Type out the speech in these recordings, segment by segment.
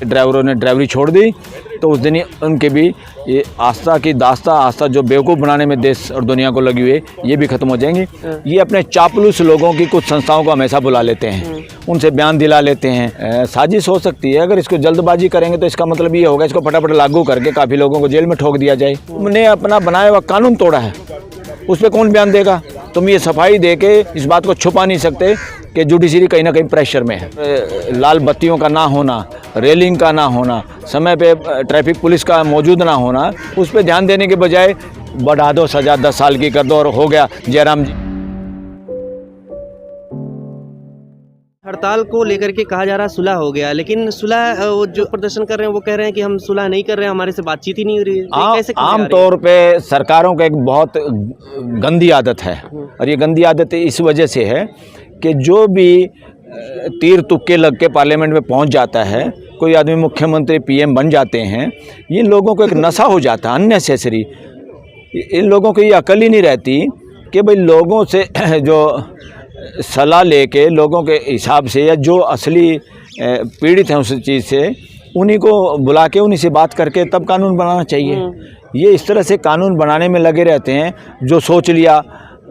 ड्राइवरों ने ड्राइवरी छोड़ दी तो उस दिन ही उनके भी ये आस्था जो बेवकूफ़ बनाने में देश और दुनिया को लगी हुई है, ये भी ख़त्म हो जाएंगी। ये अपने चापलूस लोगों की कुछ संस्थाओं को हमेशा बुला लेते हैं, उनसे बयान दिला लेते हैं। साजिश हो सकती है, अगर इसको जल्दबाजी करेंगे तो इसका मतलब ये होगा इसको फटाफट लागू करके काफ़ी लोगों को जेल में ठोक दिया जाए। उन्हें अपना बनाया हुआ कानून तोड़ा है, उस पर कौन बयान देगा? तुम ये सफाई दे के इस बात को छुपा नहीं सकते कि जुडिशरी कहीं ना कहीं प्रेशर में है। लाल बत्तियों का ना होना, रेलिंग का ना होना, समय पे ट्रैफिक पुलिस का मौजूद ना होना, उस पर ध्यान देने के बजाय बढ़ा दो सज़ा 10 साल की कर दो और हो गया जयराम जी। हड़ताल को लेकर के कहा जा रहा सुलह हो गया, लेकिन सुलह वो जो प्रदर्शन कर रहे हैं वो कह रहे हैं कि हम सुलह नहीं कर रहे हैं, हमारे से बातचीत ही नहीं हो रही है। कैसे आम तौर पे सरकारों का एक बहुत गंदी आदत है, और ये गंदी आदत इस वजह से है कि जो भी तीर तुक्के लग के पार्लियामेंट में पहुंच जाता है, कोई आदमी मुख्यमंत्री पीएम बन जाते हैं, ये लोगों को एक नशा हो जाता है अननेसेसरी। इन लोगों को ये अकल ही नहीं रहती कि भाई लोगों से जो सलाह लेके लोगों के हिसाब से या जो असली पीड़ित हैं उस चीज़ से, उन्हीं को बुला के उन्हीं से बात करके तब कानून बनाना चाहिए। ये इस तरह से कानून बनाने में लगे रहते हैं, जो सोच लिया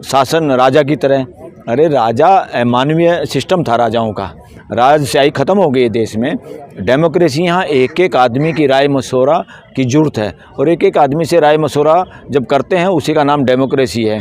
शासन राजा की तरह। अरे राजा मानवीय सिस्टम था राजाओं का, राजशाही ख़त्म हो गई है देश में। डेमोक्रेसी यहाँ एक एक आदमी की राय मशवरा की ज़रूरत है, और एक एक आदमी से राय मशवरा जब करते हैं उसी का नाम डेमोक्रेसी है।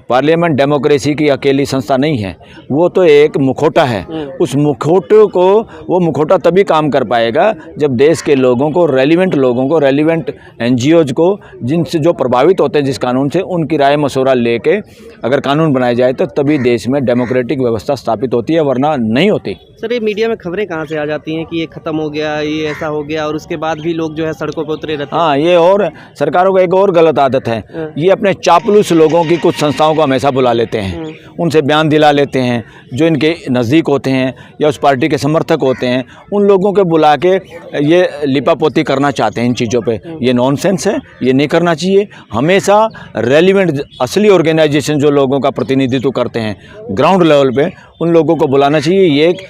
पार्लियामेंट डेमोक्रेसी की अकेली संस्था नहीं है, वो तो एक मुखौटा है। उस मुखौटे को, वो मुखौटा तभी काम कर पाएगा जब देश के लोगों को, रेलिवेंट एनजीओज को, जिनसे जो प्रभावित होते हैं जिस कानून से, उनकी राय मशवरा लेके अगर कानून बनाया जाए तो तभी देश में डेमोक्रेटिक व्यवस्था स्थापित होती है, वरना नहीं होती। सर, ये मीडिया में खबरें कहाँ से आ जाती हैं कि ये ख़त्म हो गया, ये ऐसा हो गया, और उसके बाद भी लोग जो है सड़कों पर उतरे रहते हैं। हाँ, ये और सरकारों का एक और गलत आदत है, ये अपने चापलूस लोगों की कुछ संस्थाओं को हमेशा बुला लेते हैं, उनसे बयान दिला लेते हैं, जो इनके नज़दीक होते हैं या उस पार्टी के समर्थक होते हैं, उन लोगों को बुला के ये लिपापोती करना चाहते हैं इन चीज़ों पे। ये नॉनसेंस है, ये नहीं करना चाहिए। हमेशा रेलिवेंट असली ऑर्गेनाइजेशन जो लोगों का प्रतिनिधित्व करते हैं ग्राउंड लेवल पे, उन लोगों को बुलाना चाहिए। ये एक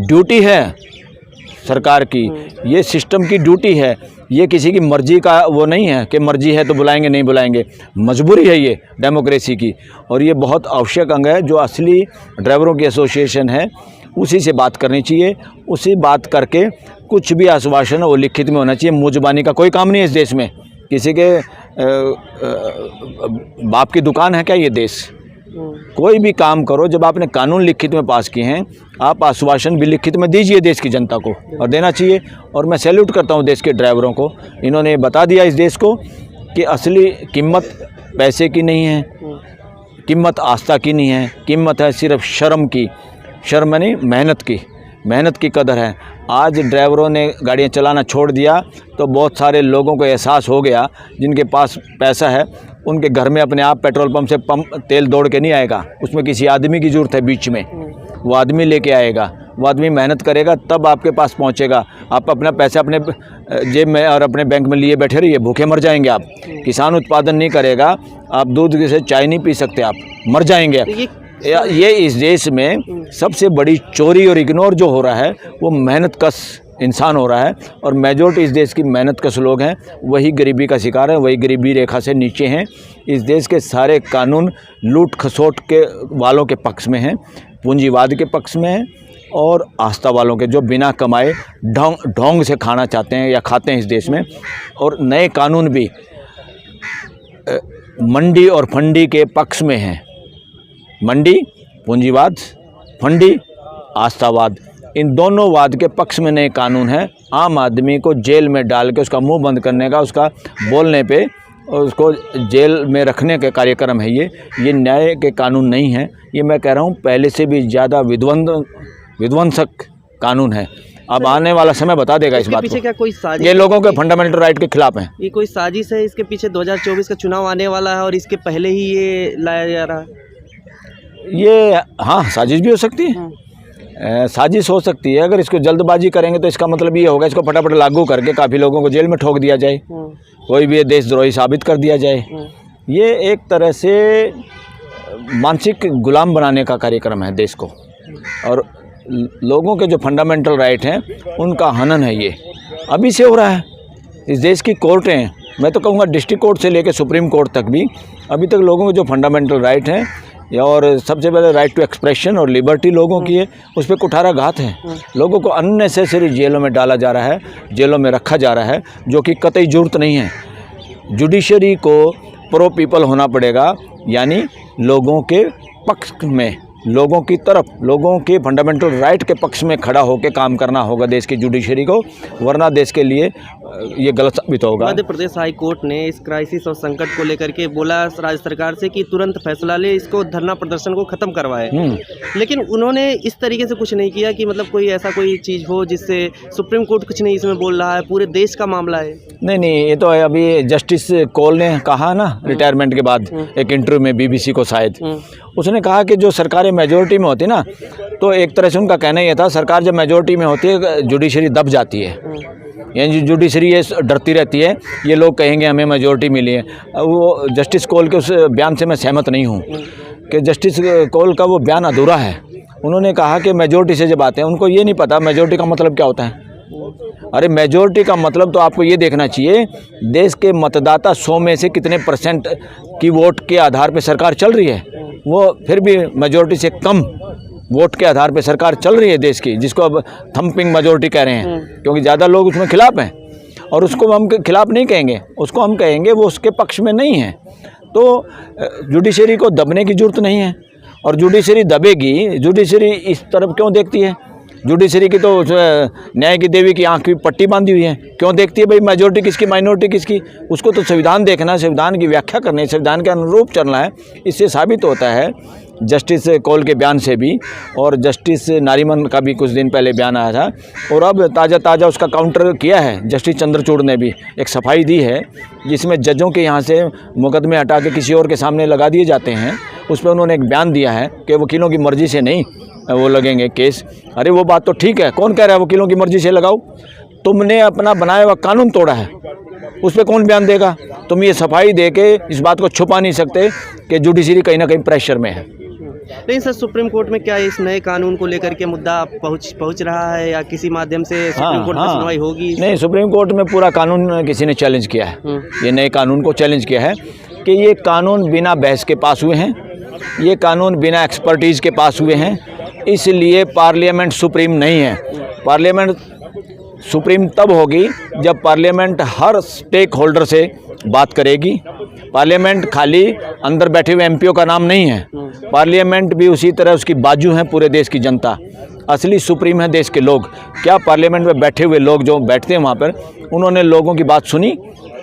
ड्यूटी है सरकार की, ये सिस्टम की ड्यूटी है, ये किसी की मर्जी का वो नहीं है कि मर्जी है तो बुलाएंगे नहीं बुलाएंगे, मजबूरी है ये डेमोक्रेसी की। और ये बहुत आवश्यक अंग है। जो असली ड्राइवरों की एसोसिएशन है उसी से बात करनी चाहिए, उसी बात करके कुछ भी आश्वासन वो लिखित में होना चाहिए। मुँह जुबानी का कोई काम नहीं है इस देश में। किसी के बाप की दुकान है क्या ये देश? कोई भी काम करो, जब आपने कानून लिखित में पास किए हैं, आप आश्वासन भी लिखित में दीजिए देश की जनता को, और देना चाहिए। और मैं सैल्यूट करता हूं देश के ड्राइवरों को, इन्होंने बता दिया इस देश को कि असली कीमत पैसे की नहीं है, कीमत आस्था की नहीं है, कीमत है सिर्फ शर्म की। शर्म यानी मेहनत की कदर है। आज ड्राइवरों ने गाड़ियाँ चलाना छोड़ दिया तो बहुत सारे लोगों को एहसास हो गया, जिनके पास पैसा है उनके घर में अपने आप पेट्रोल पंप से तेल दौड़ के नहीं आएगा, उसमें किसी आदमी की ज़रूरत है बीच में, वो आदमी लेके आएगा, वो आदमी मेहनत करेगा तब आपके पास पहुंचेगा। आप अपना पैसा अपने जेब में और अपने बैंक में लिए बैठे रहिए, भूखे मर जाएंगे आप। किसान उत्पादन नहीं करेगा, आप दूध से चाय नहीं पी सकते, आप मर जाएंगे। ये इस देश में सबसे बड़ी चोरी और इग्नोर जो हो रहा है वो मेहनत कश इंसान हो रहा है, और मेजॉरिटी इस देश की मेहनत कश लोग हैं, वही गरीबी का शिकार है, वही गरीबी रेखा से नीचे हैं। इस देश के सारे कानून लूट खसोट के वालों के पक्ष में हैं, पूंजीवाद के पक्ष में हैं, और आस्था वालों के जो बिना कमाए ढोंग से खाना चाहते हैं या खाते हैं इस देश में। और नए कानून भी मंडी और फंडी के पक्ष में हैं। मंडी पूंजीवाद, फंडी आस्थावाद, इन दोनों वाद के पक्ष में नए कानून हैं। आम आदमी को जेल में डाल के उसका मुंह बंद करने का, उसका बोलने पे और उसको जेल में रखने के कार्यक्रम है ये न्याय के कानून नहीं है। ये मैं कह रहा हूँ पहले से भी ज़्यादा विध्वंसक कानून है। अब आने वाला समय बता देगा इस बात को। क्या कोई साजिश, ये लोगों के फंडामेंटल राइट के खिलाफ हैं। ये कोई साजिश है इसके पीछे? 2024 का चुनाव आने वाला है और इसके पहले ही ये लाया जा रहा है। ये हाँ, साजिश भी हो सकती है, साजिश हो सकती है। अगर इसको जल्दबाजी करेंगे तो इसका मतलब ये होगा इसको फटाफट लागू करके काफ़ी लोगों को जेल में ठोक दिया जाए, कोई भी देशद्रोही साबित कर दिया जाए। ये एक तरह से मानसिक गुलाम बनाने का कार्यक्रम है देश को। और लोगों के जो फंडामेंटल राइट हैं उनका हनन है। ये अभी से हो रहा है। इस देश की कोर्टें, मैं तो कहूँगा डिस्ट्रिक्ट कोर्ट से लेकर सुप्रीम कोर्ट तक भी अभी तक लोगों के जो फंडामेंटल राइट हैं और सबसे पहले राइट टू एक्सप्रेशन और लिबर्टी लोगों की है, उस पर कुठाराघात है। लोगों को अननेसेसरी जेलों में डाला जा रहा है, जेलों में रखा जा रहा है, जो कि कतई ज़रूरत नहीं है। जुडिशरी को प्रो पीपल होना पड़ेगा, यानी लोगों के पक्ष में, लोगों की तरफ, लोगों के फंडामेंटल राइट के पक्ष में खड़ा होकर काम करना होगा देश की जुडिशरी को, वरना देश के लिए ये गलत साबित होगा। मध्य प्रदेश हाई कोर्ट ने इस क्राइसिस और संकट को लेकर के बोला राज्य सरकार से कि तुरंत फैसला ले, इसको धरना प्रदर्शन को खत्म करवाए। लेकिन उन्होंने इस तरीके से कुछ नहीं किया कि मतलब कोई ऐसा कोई चीज़ हो जिससे सुप्रीम कोर्ट कुछ नहीं इसमें बोल रहा है, पूरे देश का मामला है। नहीं, ये तो अभी जस्टिस कौल ने कहा ना रिटायरमेंट के बाद एक इंटरव्यू में BBC को शायद, उसने कहा कि जो सरकारें मेजोरिटी में होती ना, तो एक तरह से उनका कहना ये था सरकार जब मेजोरिटी में होती है जुडिशरी दब जाती है, यानी जुडिशरी ये डरती रहती है, ये लोग कहेंगे हमें मेजोरिटी मिली है। वो जस्टिस कौल के उस बयान से मैं सहमत नहीं हूँ कि जस्टिस कौल का वो बयान अधूरा है। उन्होंने कहा कि मेजोरिटी से जब आते हैं, उनको ये नहीं पता मेजोरिटी का मतलब क्या होता है। अरे मेजोरिटी का मतलब तो आपको ये देखना चाहिए देश के मतदाता 100 में से कितने % की वोट के आधार पे सरकार चल रही है। वो फिर भी मेजोरिटी से कम वोट के आधार पे सरकार चल रही है देश की, जिसको अब थंपिंग मेजोरिटी कह रहे हैं, क्योंकि ज़्यादा लोग उसमें खिलाफ हैं। और उसको हम खिलाफ नहीं कहेंगे, उसको हम कहेंगे वो उसके पक्ष में नहीं है। तो जुडिशरी को दबने की ज़रूरत नहीं है। और जुडिशरी दबेगी, जुडिशरी इस तरफ क्यों देखती है? जुडिशरी की तो न्याय की देवी की आंख की पट्टी बांधी हुई है। क्यों देखती है भाई मेजोरिटी किसकी, माइनॉरिटी किसकी? उसको तो संविधान देखना है, संविधान की व्याख्या करनी है, संविधान के अनुरूप चलना है। इससे साबित होता है जस्टिस कौल के बयान से भी, और जस्टिस नारीमन का भी कुछ दिन पहले बयान आया था, और अब ताज़ा उसका काउंटर किया है जस्टिस चंद्रचूड़ ने भी एक सफाई दी है, जिसमें जजों के यहाँ से मुकदमे हटा के किसी और के सामने लगा दिए जाते हैं। उस पर उन्होंने एक बयान दिया है कि वकीलों की मर्ज़ी से नहीं वो लगेंगे केस। अरे वो बात तो ठीक है, कौन कह रहा है वकीलों की मर्ज़ी से लगाओ? तुमने अपना बनाया हुआ कानून तोड़ा है, उस पर कौन बयान देगा? तुम ये सफाई दे के इस बात को छुपा नहीं सकते कि जुडिशरी कहीं ना कहीं प्रेशर में है। नहीं सर, सुप्रीम कोर्ट में क्या इस नए कानून को लेकर के मुद्दा पहुंच रहा है, या किसी माध्यम से सुप्रीम कोर्ट में सुनवाई होगी? नहीं, सुप्रीम कोर्ट में पूरा कानून किसी ने चैलेंज किया है। ये नए कानून को चैलेंज किया है कि ये कानून बिना बहस के पास हुए हैं, ये कानून बिना एक्सपर्टीज़ के पास हुए हैं, इसलिए पार्लियामेंट सुप्रीम नहीं है। पार्लियामेंट सुप्रीम तब होगी जब पार्लियामेंट हर स्टेक होल्डर से बात करेगी। पार्लियामेंट खाली अंदर बैठे हुए MPO का नाम नहीं है, पार्लियामेंट भी उसी तरह उसकी बाजू है पूरे देश की जनता। असली सुप्रीम है देश के लोग। क्या पार्लियामेंट में बैठे हुए लोग जो बैठते हैं वहाँ पर, उन्होंने लोगों की बात सुनी?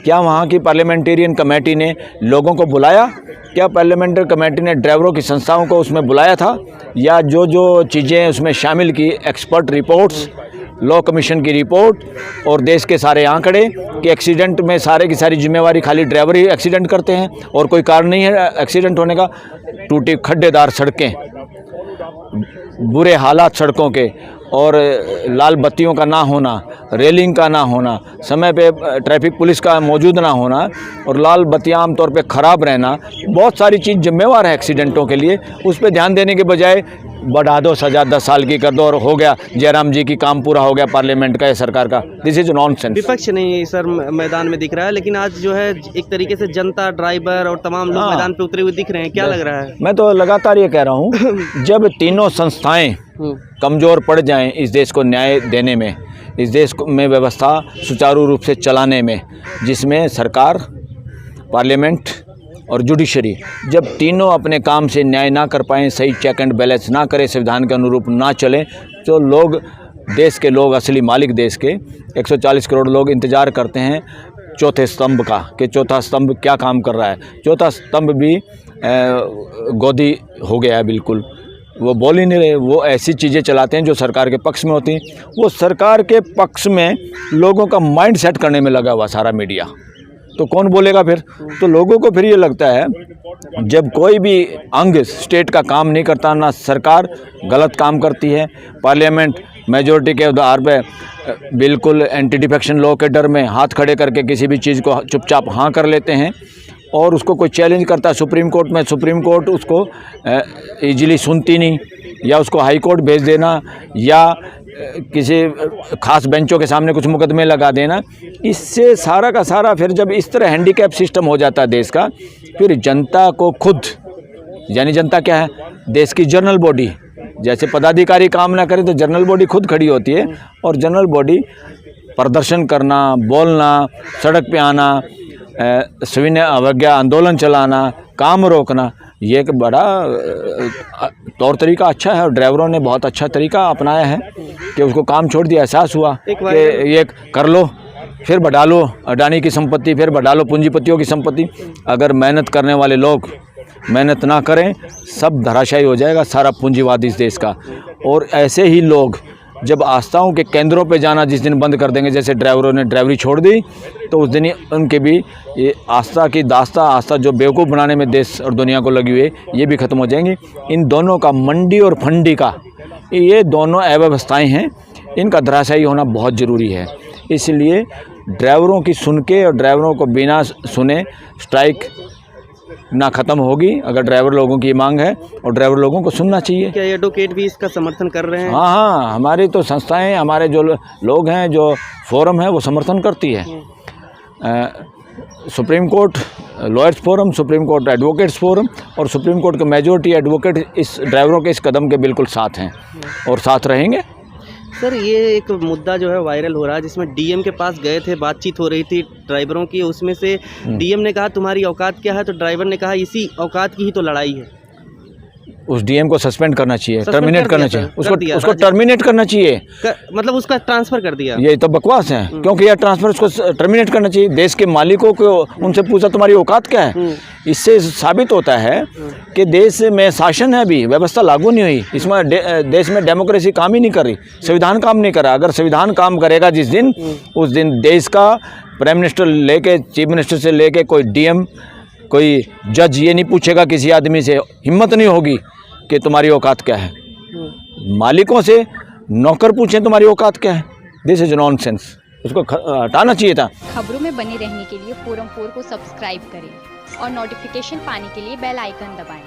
क्या वहाँ की पार्लियामेंटेरियन कमेटी ने लोगों को बुलाया? क्या पार्लियामेंट्री कमेटी ने ड्राइवरों की संस्थाओं को उसमें बुलाया था? या जो चीज़ें उसमें शामिल की, एक्सपर्ट रिपोर्ट्स, लॉ कमीशन की रिपोर्ट और देश के सारे आंकड़े कि एक्सीडेंट में सारे की सारी जिम्मेवारी खाली ड्राइवर ही एक्सीडेंट करते हैं और कोई कारण नहीं है एक्सीडेंट होने का? टूटी खड्डेदार सड़कें, बुरे हालात सड़कों के, और लाल बत्तियों का ना होना, रेलिंग का ना होना, समय पे ट्रैफिक पुलिस का मौजूद ना होना, और लाल बत्तियाँ आमतौर पे ख़राब रहना, बहुत सारी चीज़ जिम्मेवार है एक्सीडेंटों के लिए। उस पर ध्यान देने के बजाय बढ़ा दो सज़ा, 10 साल की कर दो और हो गया, जयराम जी की काम पूरा हो गया पार्लियामेंट का या सरकार का। This is nonsense. विपक्ष नहीं सर मैदान में दिख रहा है, लेकिन आज जो है एक तरीके से जनता, ड्राइवर और तमाम लोग मैदान पे उतरे हुए दिख रहे हैं। क्या लग रहा है? मैं तो लगातार ये कह रहा हूँ जब तीनों संस्थाएं कमज़ोर पड़ जाएं इस देश को न्याय देने में, इस देश में व्यवस्था सुचारू रूप से चलाने में, जिसमें सरकार, पार्लियामेंट और जुडिशरी, जब तीनों अपने काम से न्याय ना कर पाएँ, सही चेक एंड बैलेंस ना करें, संविधान के अनुरूप ना चलें, तो लोग, देश के लोग, असली मालिक देश के 140 करोड़ लोग इंतज़ार करते हैं चौथे स्तंभ का, कि चौथा स्तंभ क्या काम कर रहा है। चौथा स्तंभ भी गोदी हो गया है बिल्कुल, वो बोल ही नहीं रहे। वो ऐसी चीज़ें चलाते हैं जो सरकार के पक्ष में होती हैं। वो सरकार के पक्ष में लोगों का माइंड सेट करने में लगा हुआ सारा मीडिया, तो कौन बोलेगा फिर? तो लोगों को फिर ये लगता है जब कोई भी अंग स्टेट का काम नहीं करता, ना सरकार गलत काम करती है, पार्लियामेंट मेजोरिटी के आधार पे बिल्कुल एंटी डिफेक्शन लॉ के डर में हाथ खड़े करके किसी भी चीज़ को चुपचाप हाँ कर लेते हैं, और उसको कोई चैलेंज करता है सुप्रीम कोर्ट में, सुप्रीम कोर्ट उसको ईजिली सुनती नहीं, या उसको हाई कोर्ट भेज देना या किसी खास बेंचों के सामने कुछ मुकदमे लगा देना, इससे सारा का सारा फिर जब इस तरह हैंडीकैप सिस्टम हो जाता है देश का, फिर जनता को खुद, यानी जनता क्या है, देश की जनरल बॉडी, जैसे पदाधिकारी काम ना करें तो जनरल बॉडी खुद खड़ी होती है, और जनरल बॉडी प्रदर्शन करना, बोलना, सड़क पे आना, सविनय अवज्ञा आंदोलन चलाना, काम रोकना, ये एक बड़ा तौर तरीका अच्छा है, और ड्राइवरों ने बहुत अच्छा तरीका अपनाया है कि उसको काम छोड़ दिया, एहसास हुआ कि ये कर लो, फिर बढ़ा लो अडानी की संपत्ति, फिर बढ़ा लो पूंजीपतियों की संपत्ति। अगर मेहनत करने वाले लोग मेहनत ना करें, सब धराशायी हो जाएगा सारा पूंजीवाद इस देश का। और ऐसे ही लोग जब आस्थाओं के केंद्रों पे जाना जिस दिन बंद कर देंगे, जैसे ड्राइवरों ने ड्राइवरी छोड़ दी, तो उस दिन ही उनके भी ये आस्था की दास्ता, आस्था जो बेवकूफ़ बनाने में देश और दुनिया को लगी हुई है, ये भी ख़त्म हो जाएंगी। इन दोनों का, मंडी और फंडी का, ये दोनों अव्यवस्थाएँ हैं, इनका धराशायी होना बहुत ज़रूरी है। इसलिए ड्राइवरों की सुन के और ड्राइवरों को बिना सुने स्ट्राइक ना ख़त्म होगी, अगर ड्राइवर लोगों की मांग है, और ड्राइवर लोगों को सुनना चाहिए। क्या एडवोकेट भी इसका समर्थन कर रहे हैं? हाँ हाँ, हमारी तो संस्थाएं, हमारे जो लोग हैं, जो फोरम है, वो समर्थन करती है। Supreme court lawyers forum, supreme court advocates forum और सुप्रीम कोर्ट के मेजॉरिटी एडवोकेट इस ड्राइवरों के इस कदम के बिल्कुल साथ हैं और साथ रहेंगे। सर, ये एक मुद्दा जो है वायरल हो रहा है, जिसमें डीएम के पास गए थे, बातचीत हो रही थी ड्राइवरों की, उसमें से डीएम ने कहा तुम्हारी औकात क्या है, तो ड्राइवर ने कहा इसी औकात की ही तो लड़ाई है। उस डीएम को सस्पेंड करना चाहिए, टर्मिनेट करना चाहिए, उसको कर टर्मिनेट करना चाहिए, मतलब उसका ट्रांसफ़र कर दिया। ये तो बकवास है, क्योंकि यह ट्रांसफर उसको टर्मिनेट करना चाहिए। देश के मालिकों को उनसे पूछा तुम्हारी औकात क्या है। इससे साबित होता है कि देश में शासन है, अभी व्यवस्था लागू नहीं हुई, इसमें देश में डेमोक्रेसी काम ही नहीं कर रही, संविधान काम नहीं कर रहा। अगर संविधान काम करेगा जिस दिन, उस दिन देश का प्राइम मिनिस्टर लेके, चीफ मिनिस्टर से लेके कोई डीएम, कोई जज ये नहीं पूछेगा किसी आदमी से, हिम्मत नहीं होगी कि तुम्हारी औकात क्या है। मालिकों से नौकर पूछें तुम्हारी औकात क्या है। दिस इज नॉनसेंस, उसको हटाना चाहिए था। खबरों में बने रहने के लिए फोरम 4 को सब्सक्राइब करें और नोटिफिकेशन पाने के लिए बेल आइकन दबाएं।